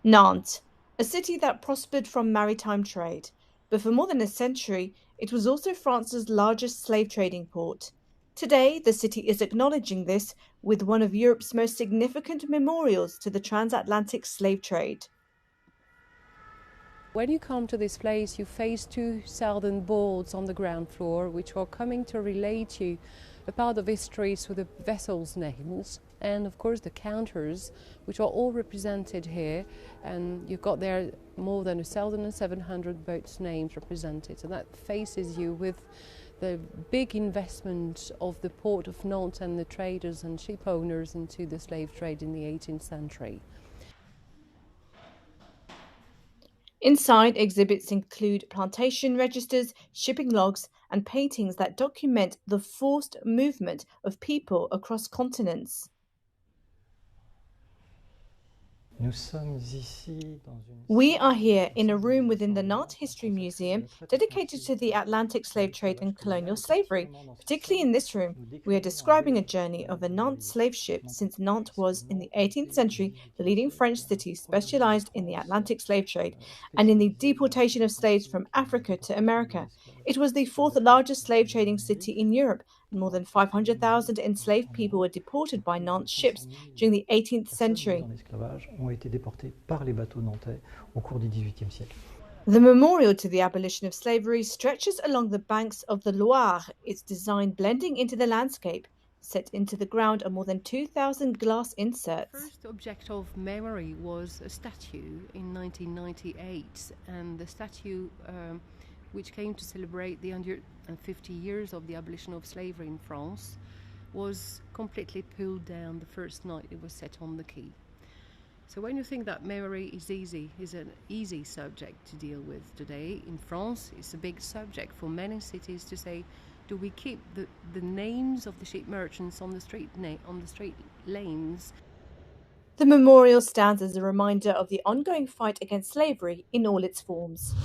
Nantes, a city that prospered from maritime trade, but for more than a century it was also France's largest slave trading port. Today, the city is acknowledging this with one of Europe's most significant memorials to the transatlantic slave trade. When you come to this place, you face two southern boards on the ground floor, which are coming to relate you a part of history through the vessels' names, and of course the counters, which are all represented here. And you've got there more than 1,700 boats' names represented. So that faces you with the big investment of the port of Nantes and the traders and ship owners into the slave trade in the 18th century. Inside, exhibits include plantation registers, shipping logs, and paintings that document the forced movement of people across continents. We are here in a room within the Nantes History Museum dedicated to the Atlantic slave trade and colonial slavery. Particularly in this room, we are describing a journey of a Nantes slave ship since Nantes was, in the 18th century, the leading French city specialized in the Atlantic slave trade and in the deportation of slaves from Africa to America. It was the fourth largest slave trading city in Europe, and more than 500,000 enslaved people were deported by Nantes ships during the 18th century. The memorial to the abolition of slavery stretches along the banks of the Loire, its design blending into the landscape. Set into the ground are more than 2,000 glass inserts. The first object of memory was a statue in 1998, and the statue which came to celebrate the 150 years of the abolition of slavery in France was completely pulled down the first night it was set on the quay. So when you think that memory is an easy subject to deal with today, in France it's a big subject for many cities to say, do we keep the names of the ship merchants on the street lanes? The memorial stands as a reminder of the ongoing fight against slavery in all its forms.